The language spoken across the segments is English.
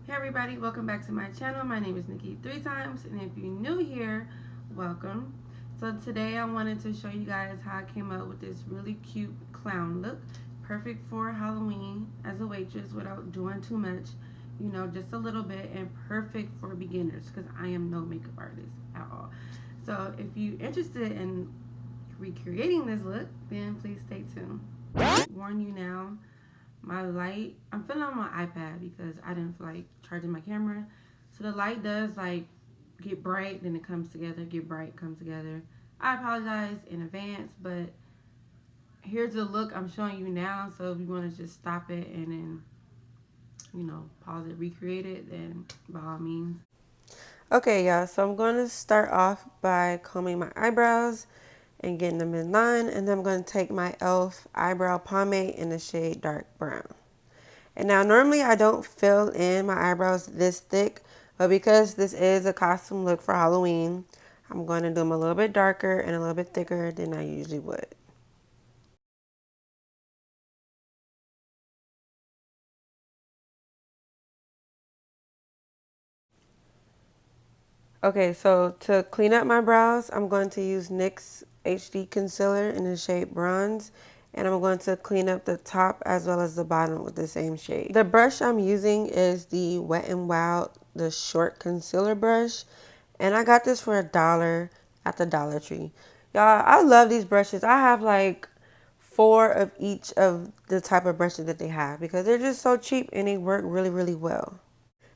Hey everybody, welcome back to my channel. My name is Nikki 3 times, and if you're new here, welcome. So today I wanted to show you guys how I came up with this really cute clown look, perfect for Halloween as a waitress without doing too much, just a little bit, and perfect for beginners because I am no makeup artist at all. So if you're interested in recreating this look, then please stay tuned. Warn you now, my light, I'm filming on my iPad because I didn't feel like charging my camera. So the light does like get bright, then it comes together, get bright, comes together. I apologize in advance, but here's the look I'm showing you now. So if you want to just stop it and then, pause it, recreate it, then by all means. Okay, y'all, so I'm going to start off by combing my eyebrows and getting them in line, and then I'm going to take my e.l.f. eyebrow pomade in the shade dark brown. And now normally I don't fill in my eyebrows this thick, but because this is a costume look for Halloween, I'm going to do them a little bit darker and a little bit thicker than I usually would. Okay, so to clean up my brows, I'm going to use NYX's HD Concealer in the shade Bronze. And I'm going to clean up the top as well as the bottom with the same shade. The brush I'm using is the Wet n Wild, the short concealer brush. And I got this for $1 at the Dollar Tree. Y'all, I love these brushes. I have like 4 of each of the type of brushes that they have because they're just so cheap and they work really, really well.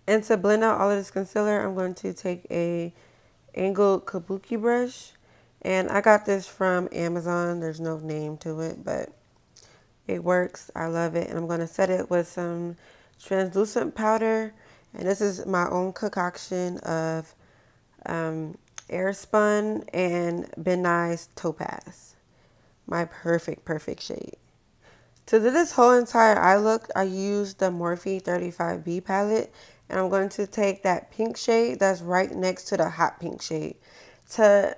And to blend out all of this concealer, I'm going to take a angled kabuki brush. And I got this from Amazon. There's no name to it, but it works. I love it. And I'm going to set it with some translucent powder. And this is my own concoction of Airspun and Ben Nye's Topaz. My perfect shade. To do this whole entire eye look, I used the Morphe 35B palette. And I'm going to take that pink shade that's right next to the hot pink shade. To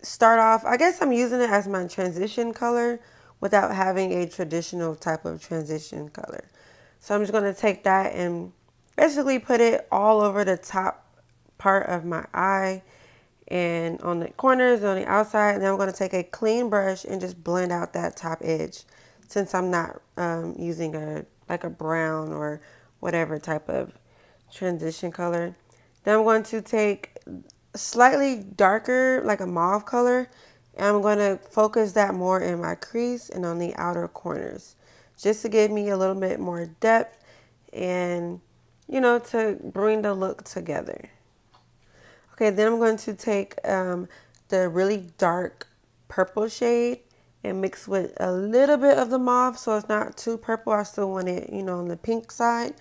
start off, I guess I'm using it as my transition color without having a traditional type of transition color. So I'm just going to take that and basically put it all over the top part of my eye and on the corners, on the outside. And then I'm going to take a clean brush and just blend out that top edge since I'm not using a brown or whatever type of transition color. Then I'm going to take slightly darker, like a mauve color, and I'm going to focus that more in my crease and on the outer corners just to give me a little bit more depth and, to bring the look together. Okay, then I'm going to take the really dark purple shade and mix with a little bit of the mauve so it's not too purple. I still want it, on the pink side.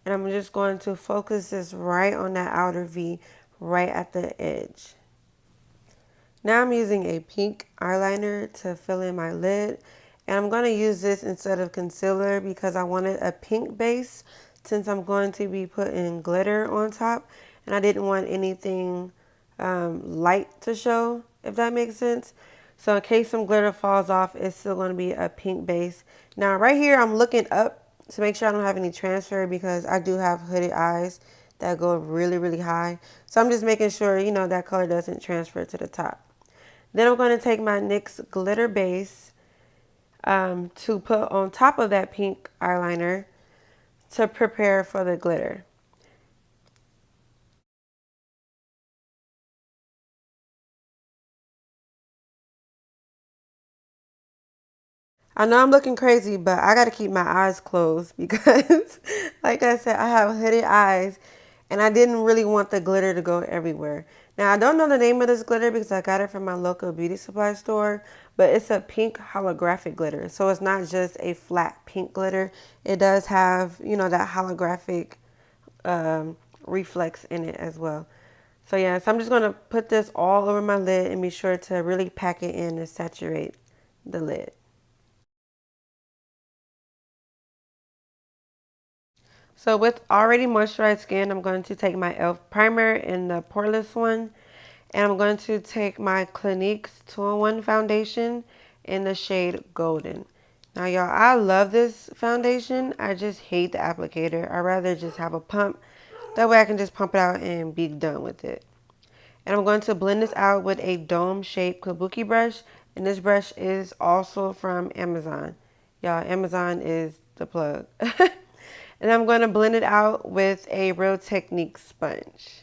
And I'm just going to focus this right on that outer V, right at the edge. Now I'm using a pink eyeliner to fill in my lid. And I'm going to use this instead of concealer because I wanted a pink base since I'm going to be putting glitter on top. And I didn't want anything light to show, if that makes sense. So in case some glitter falls off, it's still going to be a pink base. Now right here, I'm looking up to make sure I don't have any transfer because I do have hooded eyes that go really, really high. So I'm just making sure, that color doesn't transfer to the top. Then I'm going to take my NYX glitter base to put on top of that pink eyeliner to prepare for the glitter. I know I'm looking crazy, but I got to keep my eyes closed because, like I said, I have hooded eyes and I didn't really want the glitter to go everywhere. Now, I don't know the name of this glitter because I got it from my local beauty supply store, but it's a pink holographic glitter. So it's not just a flat pink glitter. It does have, that holographic reflex in it as well. So yeah, so I'm just going to put this all over my lid and be sure to really pack it in and saturate the lid. So with already moisturized skin, I'm going to take my e.l.f. primer in the poreless one. And I'm going to take my Clinique's 2-in-1 foundation in the shade Golden. Now y'all, I love this foundation. I just hate the applicator. I'd rather just have a pump That way I can just pump it out and be done with it. And I'm going to blend this out with a dome-shaped kabuki brush. And this brush is also from Amazon. Y'all, Amazon is the plug. And I'm going to blend it out with a Real Technique sponge.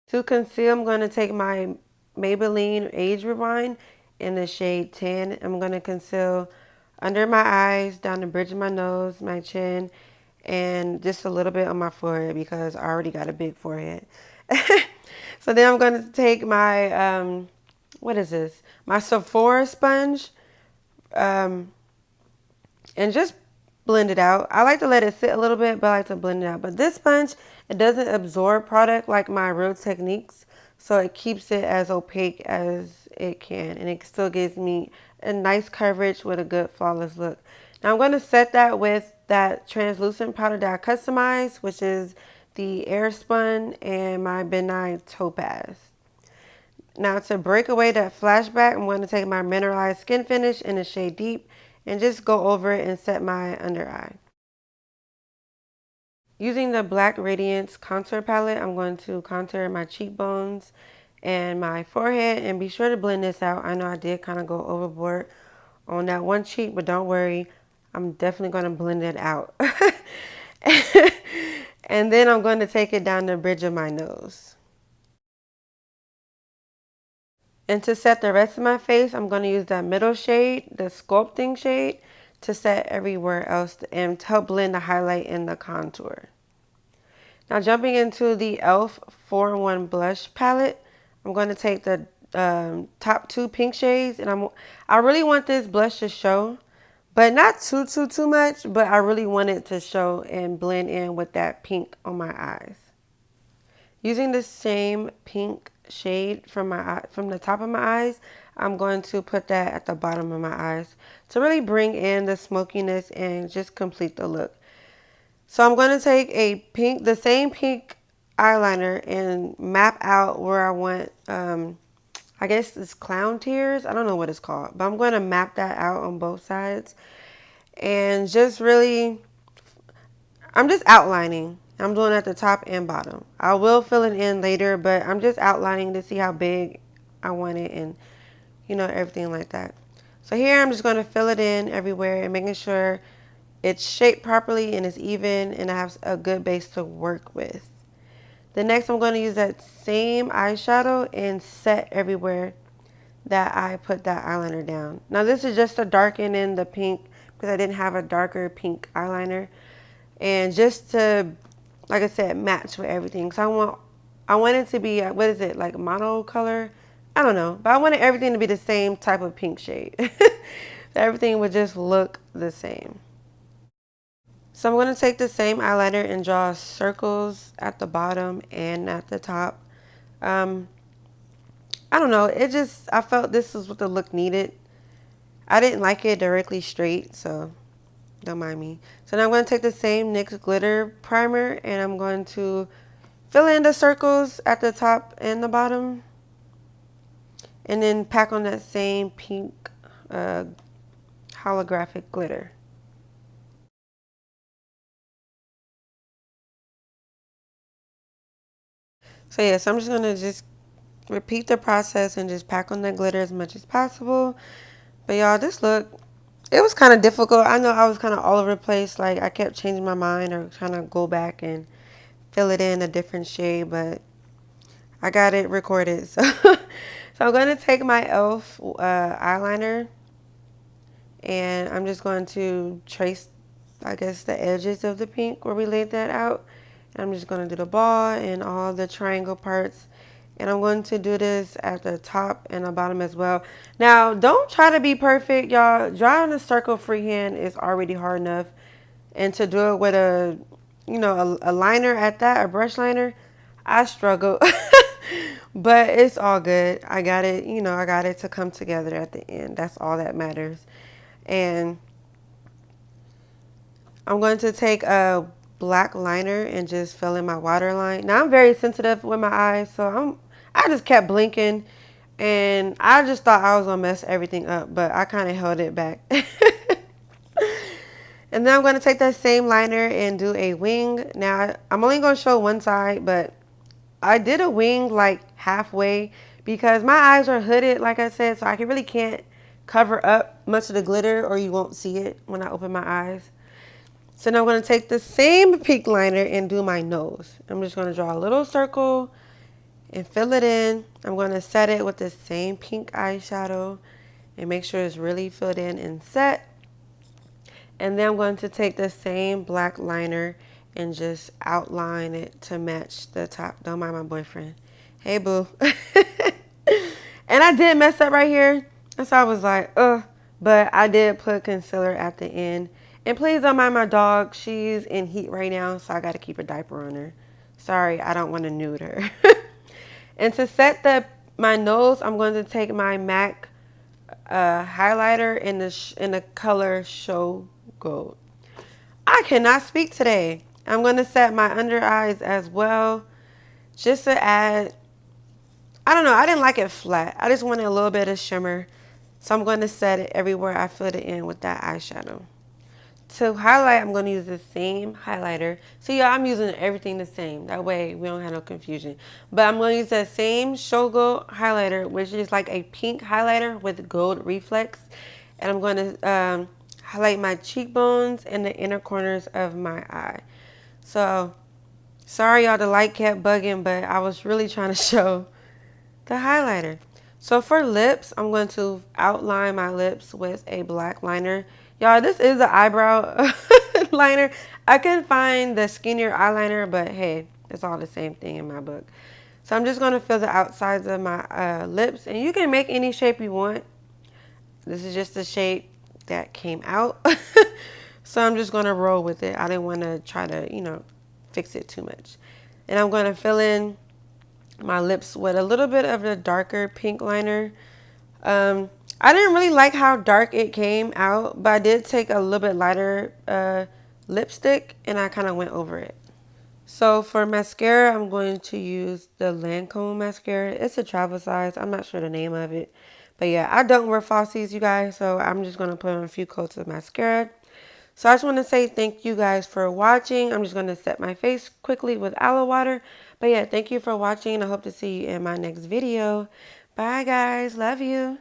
To conceal, I'm going to take my Maybelline Age Rewind in the shade 10. I'm going to conceal under my eyes, down the bridge of my nose, my chin, and just a little bit on my forehead because I already got a big forehead. So then I'm going to take my, what is this? My Sephora sponge, and just blend it out. I like to let it sit a little bit, but I like to blend it out. But this sponge, it doesn't absorb product like my Real Techniques, so it keeps it as opaque as it can, and it still gives me a nice coverage with a good flawless look. Now I'm going to set that with that translucent powder that I customized, which is the Airspun and my Benign Topaz. Now to break away that flashback, I'm going to take my mineralized skin finish in the shade Deep and just go over it and set my under eye. Using the Black Radiance contour palette, I'm going to contour my cheekbones and my forehead, and be sure to blend this out. I know I did kind of go overboard on that one cheek, but don't worry, I'm definitely going to blend it out. And then I'm going to take it down the bridge of my nose. And to set the rest of my face, I'm going to use that middle shade, the sculpting shade, to set everywhere else and to help blend the highlight and the contour. Now jumping into the e.l.f. 4-in-1 blush palette, I'm going to take the top two pink shades, and I really want this blush to show, but not too much, but I really want it to show and blend in with that pink on my eyes. Using the same pink shade from the top of my eyes, I'm going to put that at the bottom of my eyes to really bring in the smokiness and just complete the look. So I'm going to take the same pink eyeliner and map out where I want, I guess it's clown tears. I don't know what it's called, but I'm going to map that out on both sides and just really, I'm just outlining. I'm doing at the top and bottom. I will fill it in later, but I'm just outlining to see how big I want it and, everything like that. So here I'm just going to fill it in everywhere and making sure it's shaped properly and it's even and I have a good base to work with. The next I'm going to use that same eyeshadow and set everywhere that I put that eyeliner down. Now this is just to darken in the pink because I didn't have a darker pink eyeliner. And just to, like I said, match with everything. So I want it to be, what is it, like mono color? I don't know. But I wanted everything to be the same type of pink shade. Everything would just look the same. So I'm going to take the same eyeliner and draw circles at the bottom and at the top. I don't know. I felt this was what the look needed. I didn't like it directly straight, so don't mind me. So now I'm going to take the same NYX glitter primer and I'm going to fill in the circles at the top and the bottom. And then pack on that same pink holographic glitter. So yeah, so I'm just going to just repeat the process and just pack on the glitter as much as possible. But y'all, this look, it was kind of difficult. I know I was kind of all over the place. Like I kept changing my mind or trying to go back and fill it in a different shade, but I got it recorded. So, so I'm going to take my e.l.f. eyeliner and I'm just going to trace, I guess, the edges of the pink where we laid that out. And I'm just going to do the ball and all the triangle parts. And I'm going to do this at the top and the bottom as well. Now, don't try to be perfect, y'all. Drawing a circle freehand is already hard enough. And to do it with a liner at that, a brush liner, I struggle. But it's all good. I got it, I got it to come together at the end. That's all that matters. And I'm going to take a black liner and just fill in my waterline. Now, I'm very sensitive with my eyes, so I just kept blinking. And I just thought I was going to mess everything up, but I kind of held it back. And then I'm going to take that same liner and do a wing. Now, I'm only going to show one side, but I did a wing like halfway because my eyes are hooded, like I said, so I really can't cover up much of the glitter or you won't see it when I open my eyes. So now I'm going to take the same pink liner and do my nose. I'm just going to draw a little circle and fill it in. I'm going to set it with the same pink eyeshadow and make sure it's really filled in and set. And then I'm going to take the same black liner and just outline it to match the top. Don't mind my boyfriend. Hey, boo. And I did mess up right here. And so I was like, ugh. But I did put concealer at the end. And please don't mind my dog. She's in heat right now, so I got to keep a diaper on her. Sorry, I don't want to nude her. And to set my nose, I'm going to take my MAC highlighter in the color Show Gold. I cannot speak today. I'm going to set my under eyes as well, just to add, I don't know, I didn't like it flat. I just wanted a little bit of shimmer. So I'm going to set it everywhere I filled it in with that eyeshadow. To highlight, I'm going to use the same highlighter. So yeah, I'm using everything the same. That way we don't have no confusion. But I'm going to use that same Show Gold highlighter, which is like a pink highlighter with gold reflex. And I'm going to highlight my cheekbones and the inner corners of my eye. So, sorry y'all, the light kept bugging, but I was really trying to show the highlighter. So for lips, I'm going to outline my lips with a black liner. Y'all, this is an eyebrow liner. I couldn't find the skinnier eyeliner, but hey, it's all the same thing in my book. So I'm just going to fill the outsides of my lips, and you can make any shape you want. This is just the shape that came out. So I'm just going to roll with it. I didn't want to try to, fix it too much. And I'm going to fill in my lips with a little bit of the darker pink liner. I didn't really like how dark it came out, but I did take a little bit lighter lipstick and I kind of went over it. So for mascara, I'm going to use the Lancome mascara. It's a travel size. I'm not sure the name of it. But yeah, I don't wear falsies, you guys, so I'm just going to put on a few coats of mascara. So I just want to say thank you guys for watching. I'm just going to set my face quickly with aloe water. But yeah, thank you for watching. I hope to see you in my next video. Bye guys. Love you.